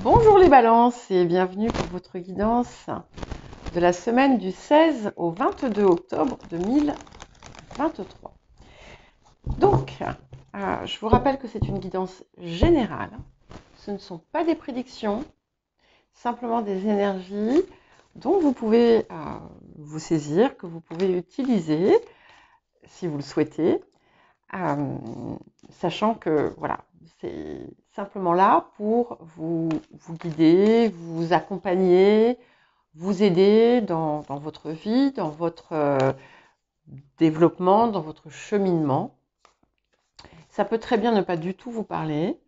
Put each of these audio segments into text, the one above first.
Bonjour les balances et bienvenue pour votre guidance de la semaine du 16 au 22 octobre 2023. Donc, je vous rappelle que c'est une guidance générale. Ce ne sont pas des prédictions, simplement des énergies dont vous pouvez vous saisir, que vous pouvez utiliser si vous le souhaitez, sachant que voilà, c'est simplement là pour vous guider, vous accompagner, vous aider dans votre vie, dans votre développement, dans votre cheminement. Ça peut très bien ne pas du tout vous parler.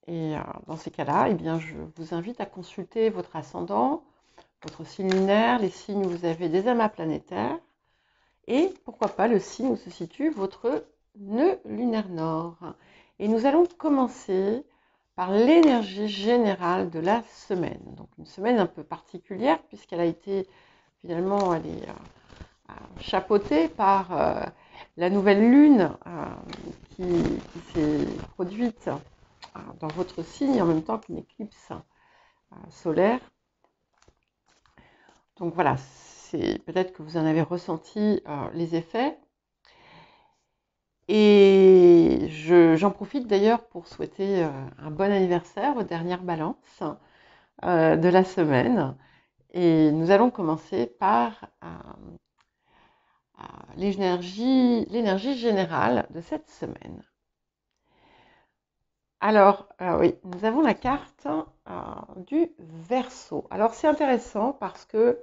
Et dans ces cas-là, eh bien, je vous invite à consulter votre ascendant, votre signe lunaire, les signes où vous avez des amas planétaires, et pourquoi pas le signe où se situe votre nœud lunaire nord. Et nous allons commencer par l'énergie générale de la semaine. Donc une semaine un peu particulière puisqu'elle a été finalement chapeautée par la nouvelle lune qui s'est produite dans votre signe en même temps qu'une éclipse solaire. Donc voilà, c'est peut-être que vous en avez ressenti les effets. Et j'en profite d'ailleurs pour souhaiter un bon anniversaire aux dernières balances de la semaine. Et nous allons commencer par l'énergie générale de cette semaine. Alors, oui, nous avons la carte du Verseau. Alors, c'est intéressant parce que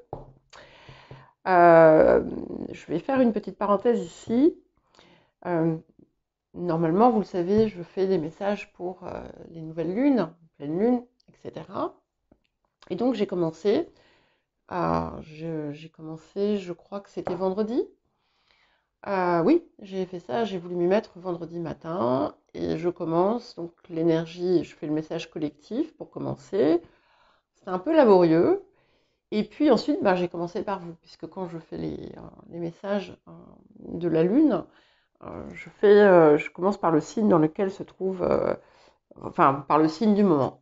je vais faire une petite parenthèse ici. Normalement, vous le savez, je fais des messages pour les nouvelles lunes, pleine lune, etc. Et donc, j'ai commencé, je crois que c'était vendredi. Oui, j'ai fait ça, j'ai voulu m'y mettre vendredi matin. Et je commence, donc l'énergie, je fais le message collectif pour commencer. C'est un peu laborieux. Et puis ensuite, j'ai commencé par vous, puisque quand je fais les messages de la lune, je commence par le signe dans lequel se trouve, par le signe du moment.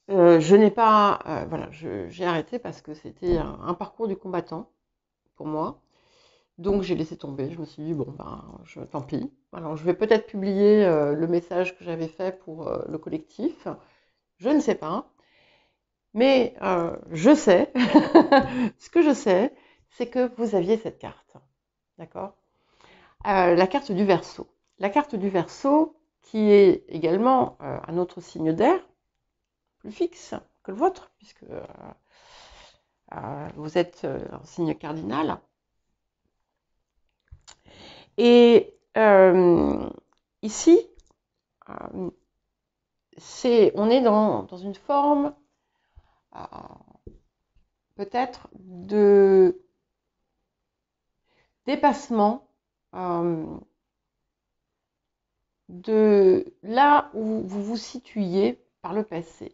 Je n'ai pas, voilà, j'ai arrêté parce que c'était un parcours du combattant pour moi. Donc j'ai laissé tomber. Je me suis dit bon tant pis. Alors je vais peut-être publier le message que j'avais fait pour le collectif. Je ne sais pas. Mais je sais, ce que je sais, c'est que vous aviez cette carte. D'accord? La carte du Verseau. La carte du Verseau, qui est également un autre signe d'air, plus fixe que le vôtre, puisque vous êtes un signe cardinal. Et ici, on est dans une forme peut-être de dépassement de là où vous vous situiez par le passé.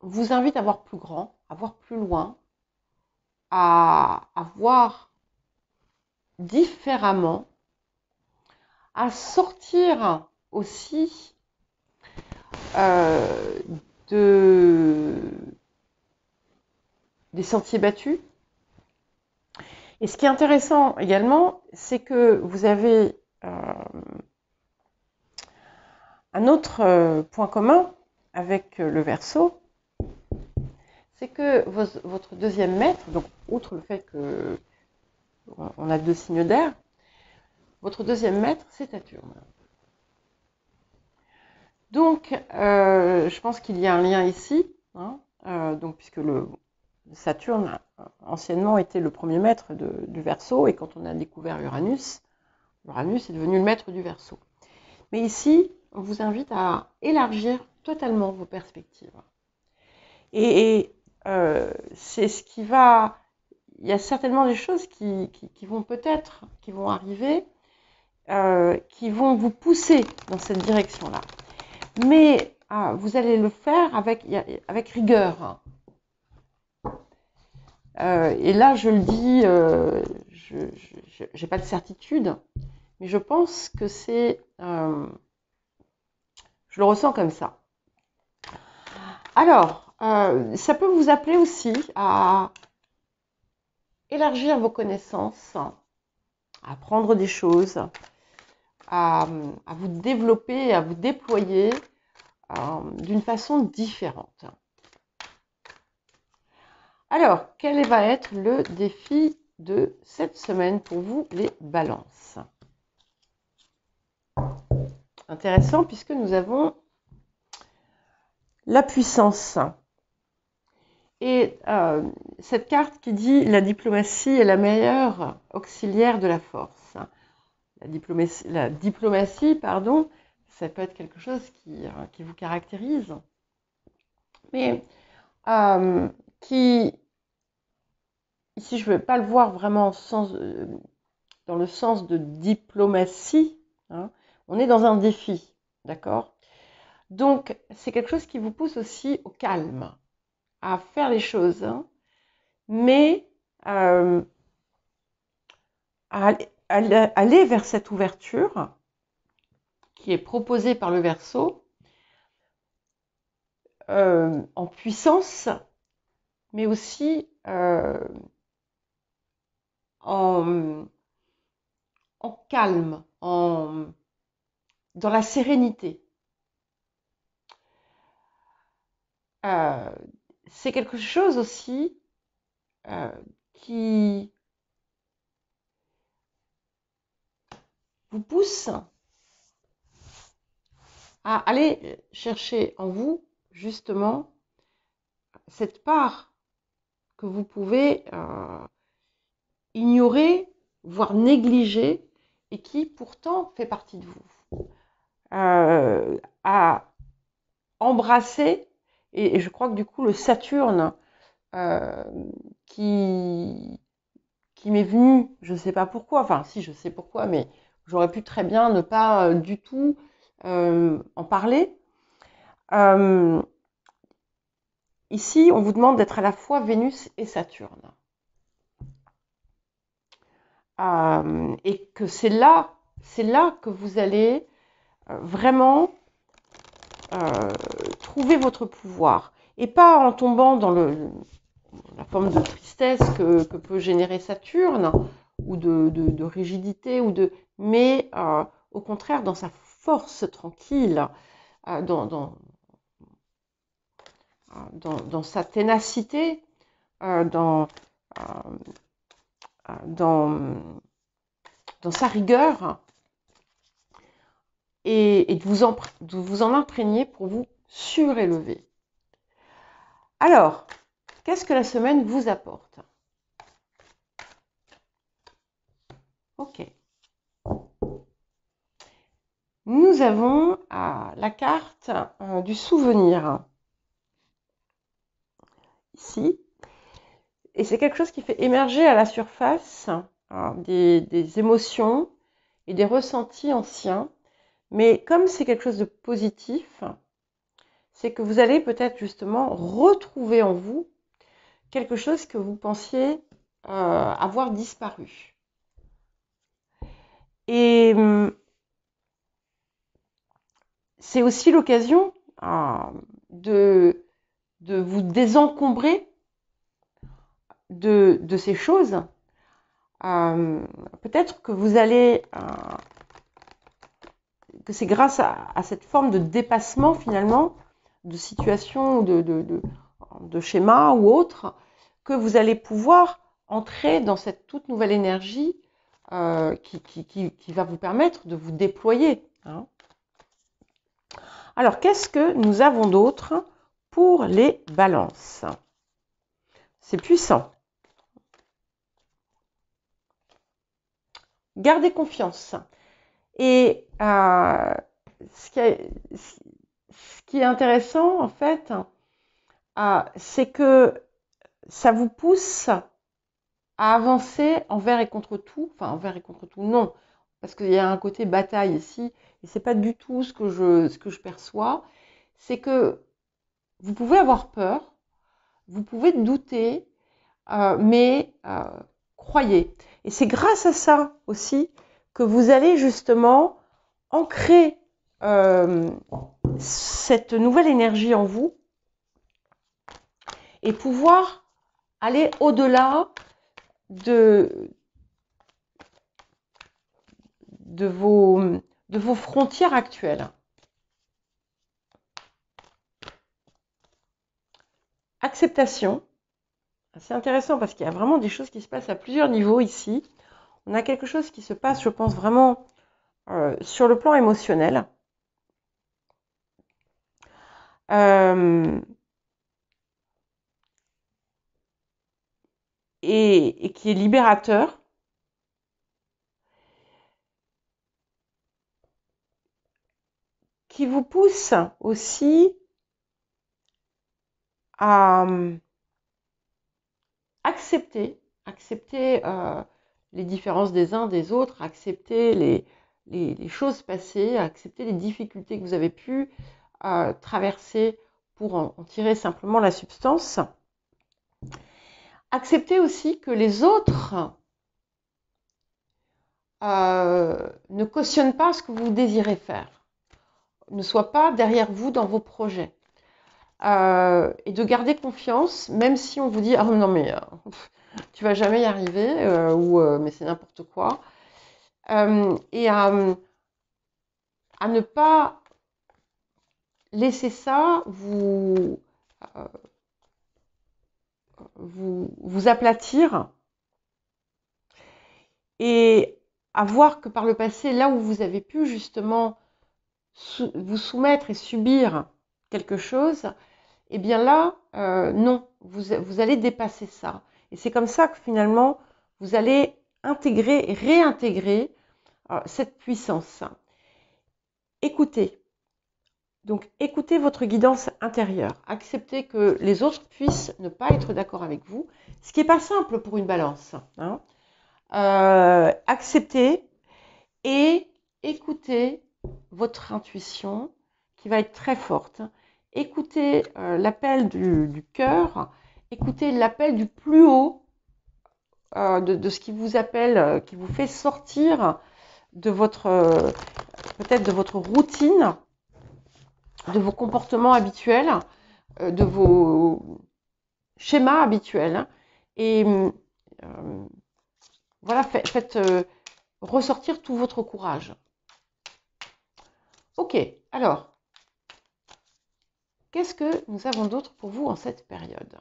Vous invite à voir plus grand, à voir plus loin, à voir différemment, à sortir aussi des sentiers battus. Et ce qui est intéressant également, c'est que vous avez un autre point commun avec le Verseau, c'est que votre deuxième maître, donc outre le fait qu'on a deux signes d'air, votre deuxième maître, c'est Saturne. Donc, je pense qu'il y a un lien ici, donc puisque le Saturne anciennement était le premier maître du Verseau, et quand on a découvert Uranus, Uranus est devenu le maître du Verseau. Mais ici, on vous invite à élargir totalement vos perspectives. Et c'est ce qui va... Il y a certainement des choses qui vont arriver, qui vont vous pousser dans cette direction-là. Mais vous allez le faire avec rigueur. Et là, je le dis, je n'ai pas de certitude, mais je pense que c'est Je le ressens comme ça. Alors, ça peut vous appeler aussi à élargir vos connaissances, à apprendre des choses, à vous développer, à vous déployer d'une façon différente. Alors, quel va être le défi de cette semaine pour vous, les balances? Intéressant puisque nous avons la puissance. Et cette carte qui dit la diplomatie est la meilleure auxiliaire de la force. La diplomatie, pardon, ça peut être quelque chose qui vous caractérise, mais qui, ici je ne vais pas le voir vraiment dans le sens de diplomatie, hein, on est dans un défi, d'accord? Donc c'est quelque chose qui vous pousse aussi au calme, à faire les choses, hein, mais à aller vers cette ouverture qui est proposée par le Verseau en puissance, mais aussi en calme, dans la sérénité. C'est quelque chose aussi qui vous pousse à aller chercher en vous justement cette part que vous pouvez ignorer, voire négliger, et qui pourtant fait partie de vous. À embrasser, et je crois que du coup le Saturne qui m'est venu, je ne sais pas pourquoi, enfin si je sais pourquoi, mais j'aurais pu très bien ne pas du tout en parler. Ici, on vous demande d'être à la fois Vénus et Saturne. Et que c'est là que vous allez vraiment trouver votre pouvoir. Et pas en tombant dans la forme de tristesse que peut générer Saturne, ou de rigidité, mais au contraire dans sa force tranquille, dans sa ténacité, dans sa rigueur, et de vous en imprégner pour vous surélever. Alors, qu'est-ce que la semaine vous apporte? Ok. Nous avons la carte du souvenir, ici. Et c'est quelque chose qui fait émerger à la surface des émotions et des ressentis anciens. Mais comme c'est quelque chose de positif, c'est que vous allez peut-être justement retrouver en vous quelque chose que vous pensiez avoir disparu. Et c'est aussi l'occasion de vous désencombrer de ces choses. Peut-être que vous allez... que c'est grâce à cette forme de dépassement finalement, de situation, de schéma ou autre, que vous allez pouvoir entrer dans cette toute nouvelle énergie qui va vous permettre de vous déployer. Hein. Alors, qu'est-ce que nous avons d'autre pour les balances? C'est puissant. Gardez confiance. Et ce qui est intéressant, en fait, c'est que ça vous pousse à avancer envers et contre tout. Enfin, envers et contre tout, non. Parce qu'il y a un côté bataille ici. Et c'est pas du tout ce que je perçois. C'est que vous pouvez avoir peur. Vous pouvez douter. Mais croyez. Et c'est grâce à ça aussi que vous allez justement ancrer cette nouvelle énergie en vous et pouvoir aller au-delà de vos frontières actuelles. Acceptation. C'est intéressant parce qu'il y a vraiment des choses qui se passent à plusieurs niveaux ici. On a quelque chose qui se passe, je pense, vraiment sur le plan émotionnel. Et qui est libérateur. Qui vous pousse aussi à accepter les différences des uns des autres, accepter les choses passées, accepter les difficultés que vous avez pu traverser pour en tirer simplement la substance. Accepter aussi que les autres ne cautionnent pas ce que vous désirez faire, ne soient pas derrière vous dans vos projets. Et de garder confiance, même si on vous dit « Ah non, mais tu vas jamais y arriver » mais c'est n'importe quoi. Et à ne pas laisser ça vous aplatir et à voir que par le passé, là où vous avez pu justement vous soumettre et subir quelque chose, eh bien là, non, vous allez dépasser ça. Et c'est comme ça que finalement, vous allez intégrer et réintégrer cette puissance. Écoutez. Donc, écoutez votre guidance intérieure. Acceptez que les autres puissent ne pas être d'accord avec vous, ce qui n'est pas simple pour une balance. Hein. Acceptez et écoutez votre intuition qui va être très forte. Écoutez l'appel du cœur, écoutez l'appel du plus haut, de ce qui vous appelle, qui vous fait sortir de votre, peut-être de votre routine, de vos comportements habituels, de vos schémas habituels. Et voilà, faites ressortir tout votre courage. Ok, alors, qu'est-ce que nous avons d'autre pour vous en cette période?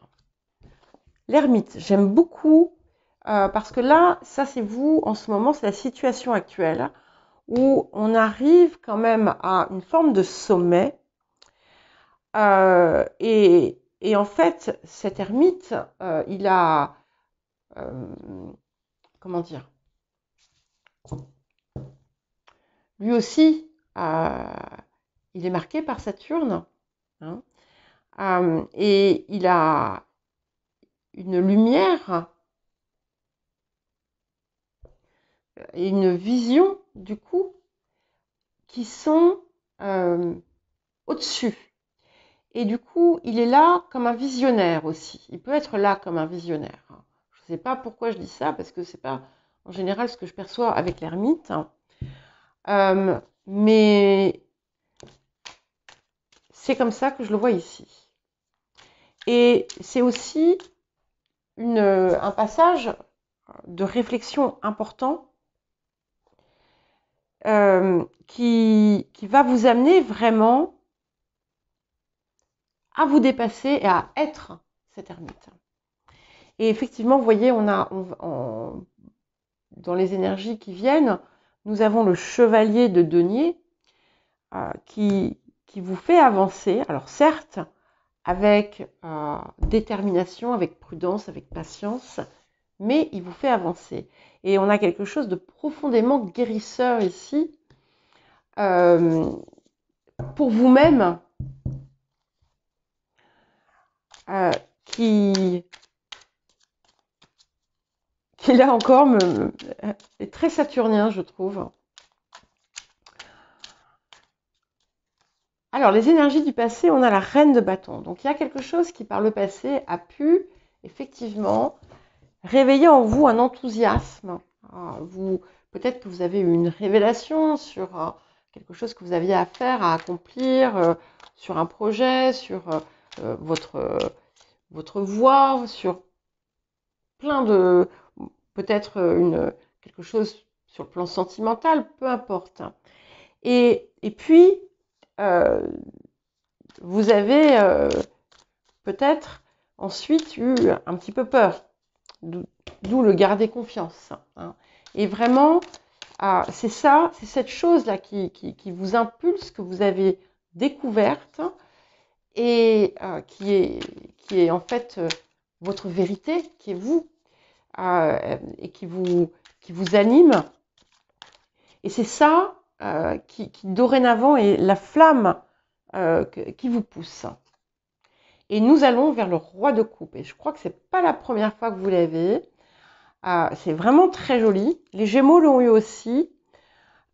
L'ermite, j'aime beaucoup, parce que là, ça c'est vous, en ce moment, c'est la situation actuelle, où on arrive quand même à une forme de sommet, et en fait, cet ermite, il a, comment dire, lui aussi, il est marqué par Saturne, hein, et il a une lumière et une vision, du coup, qui sont au-dessus. Et du coup, il est là comme un visionnaire aussi. Il peut être là comme un visionnaire. Je ne sais pas pourquoi je dis ça, parce que ce n'est pas en général ce que je perçois avec l'ermite. Mais c'est comme ça que je le vois ici. Et c'est aussi un passage de réflexion important qui va vous amener vraiment à vous dépasser et à être cet ermite. Et effectivement, vous voyez, dans les énergies qui viennent, nous avons le chevalier de denier qui vous fait avancer. Alors certes, avec détermination, avec prudence, avec patience, mais il vous fait avancer. Et on a quelque chose de profondément guérisseur ici, pour vous-même, qui là encore est très saturnien, je trouve. Alors, les énergies du passé, on a la reine de bâton. Donc, il y a quelque chose qui, par le passé, a pu, effectivement, réveiller en vous un enthousiasme. Peut-être que vous avez eu une révélation sur quelque chose que vous aviez à faire, à accomplir sur un projet, sur votre voie, sur plein de, peut-être quelque chose sur le plan sentimental, peu importe. Et puis, vous avez peut-être ensuite eu un petit peu peur, d'où le garder confiance. Hein. Et vraiment, c'est ça, c'est cette chose-là qui vous impulse, que vous avez découverte et qui est en fait votre vérité, qui est vous, et qui vous anime. Et c'est ça qui dorénavant est la flamme qui vous pousse. Et nous allons vers le roi de coupe. Et je crois que ce n'est pas la première fois que vous l'avez. C'est vraiment très joli. Les Gémeaux l'ont eu aussi.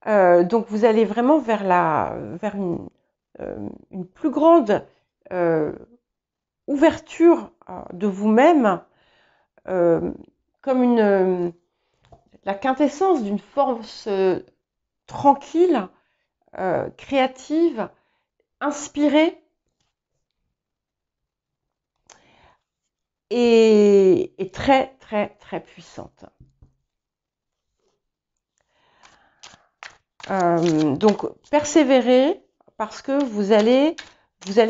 Donc vous allez vraiment vers une plus grande ouverture de vous-même, comme la quintessence d'une force tranquille, créative, inspirée et très très très puissante. Donc persévérez parce que vous allez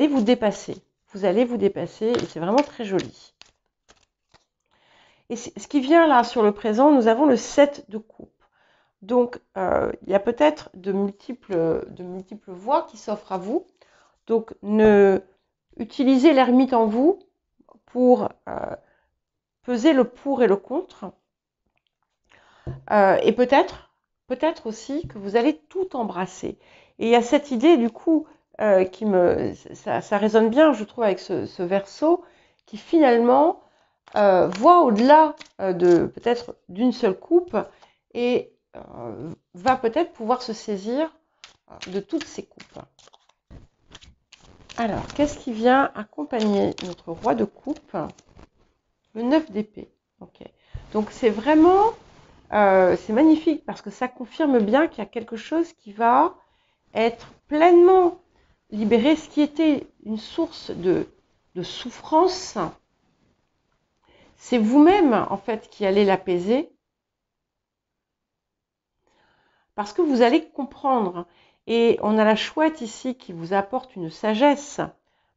vous dépasser. Vous allez vous dépasser et c'est vraiment très joli. Et ce qui vient là sur le présent, nous avons le 7 de coupe. Donc il y a peut-être de multiples voies qui s'offrent à vous. Donc utilisez l'ermite en vous pour peser le pour et le contre. Et peut-être aussi que vous allez tout embrasser. Et il y a cette idée du coup ça résonne bien, je trouve, avec ce verso qui finalement voit au-delà peut-être d'une seule coupe et va peut-être pouvoir se saisir de toutes ces coupes. Alors, qu'est-ce qui vient accompagner notre roi de coupe? Le 9 d'épée. Ok. Donc c'est vraiment c'est magnifique parce que ça confirme bien qu'il y a quelque chose qui va être pleinement libéré, ce qui était une source de souffrance. C'est vous-même en fait qui allez l'apaiser parce que vous allez comprendre. Et on a la chouette ici qui vous apporte une sagesse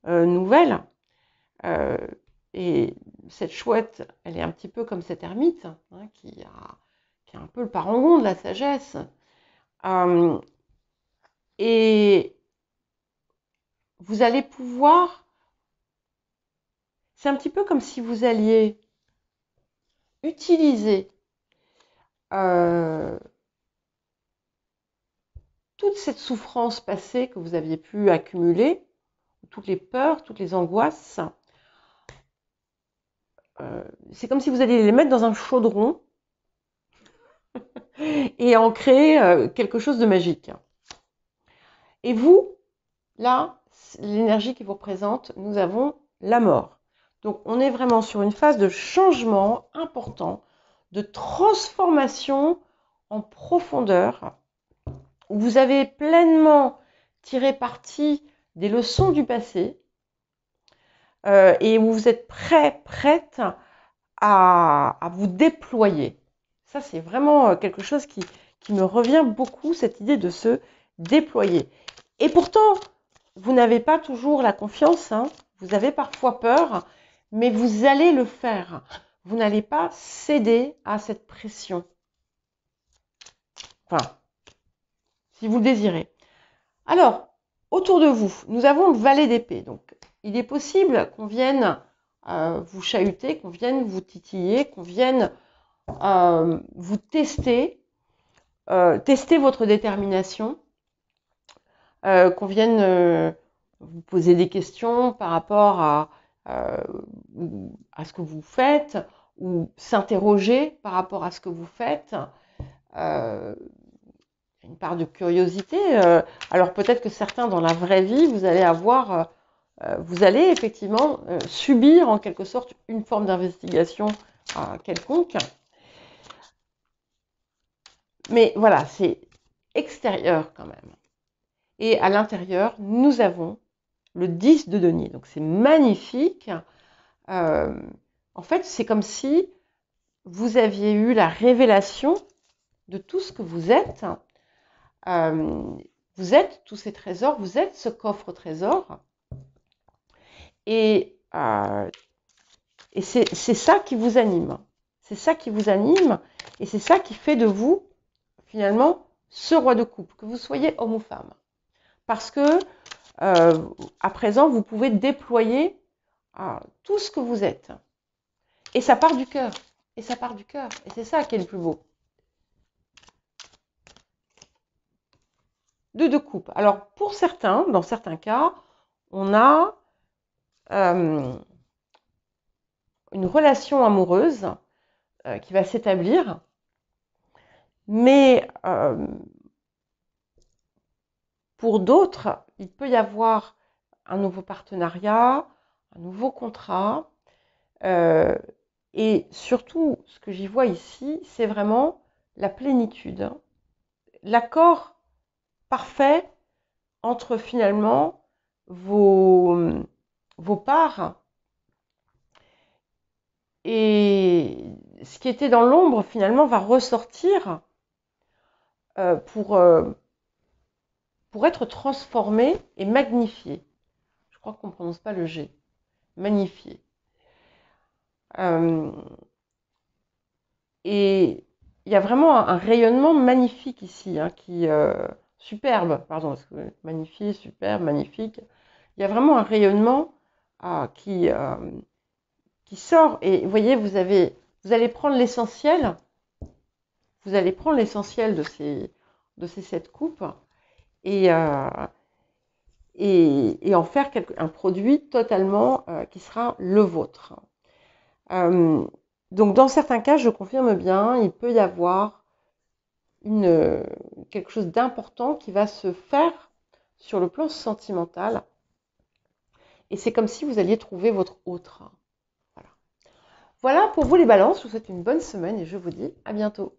nouvelle. Et cette chouette, elle est un petit peu comme cette ermite hein, qui est un peu le parangon de la sagesse. Et vous allez pouvoir... C'est un petit peu comme si vous alliez utiliser toute cette souffrance passée que vous aviez pu accumuler, toutes les peurs, toutes les angoisses. C'est comme si vous alliez les mettre dans un chaudron et en créer quelque chose de magique. Et vous, là, l'énergie qui vous représente, nous avons la mort. Donc on est vraiment sur une phase de changement important, de transformation en profondeur, où vous avez pleinement tiré parti des leçons du passé et où vous êtes prête à vous déployer. Ça, c'est vraiment quelque chose qui me revient beaucoup, cette idée de se déployer. Et pourtant, vous n'avez pas toujours la confiance, hein. Vous avez parfois peur, mais vous allez le faire. Vous n'allez pas céder à cette pression. Enfin, si vous le désirez. Alors, autour de vous, nous avons le valet d'épée. Donc, il est possible qu'on vienne vous chahuter, qu'on vienne vous titiller, qu'on vienne vous tester votre détermination, qu'on vienne vous poser des questions par rapport à ce que vous faites, ou s'interroger par rapport à ce que vous faites. Une part de curiosité. Alors peut-être que certains dans la vraie vie, vous allez effectivement subir en quelque sorte une forme d'investigation quelconque. Mais voilà, c'est extérieur quand même. Et à l'intérieur, nous avons le 10 de denier. Donc c'est magnifique. En fait, c'est comme si vous aviez eu la révélation de tout ce que vous êtes. Vous êtes tous ces trésors, vous êtes ce coffre au trésor. Et c'est ça qui vous anime. C'est ça qui vous anime et c'est ça qui fait de vous, finalement, ce roi de coupe, que vous soyez homme ou femme. Parce que, à présent, vous pouvez déployer tout ce que vous êtes. Et ça part du cœur. Et ça part du cœur. Et c'est ça qui est le plus beau. De coupe. Alors, pour certains, dans certains cas, on a une relation amoureuse qui va s'établir, mais pour d'autres, il peut y avoir un nouveau partenariat, un nouveau contrat, et surtout, ce que j'y vois ici, c'est vraiment la plénitude, l'accord parfait entre finalement vos parts et ce qui était dans l'ombre finalement va ressortir pour être transformé et magnifié. Je crois qu'on ne prononce pas le G. Magnifié. Et il y a vraiment un rayonnement magnifique ici, qui superbe, pardon, magnifié, superbe, magnifique. Il y a vraiment un rayonnement qui sort. Et vous voyez, vous allez prendre l'essentiel. Vous allez prendre l'essentiel de ces 7 coupes et en faire un produit totalement qui sera le vôtre. Donc, dans certains cas, je confirme bien, il peut y avoir quelque chose d'important qui va se faire sur le plan sentimental. Et c'est comme si vous alliez trouver votre autre. Voilà pour vous les balances. Je vous souhaite une bonne semaine et je vous dis à bientôt.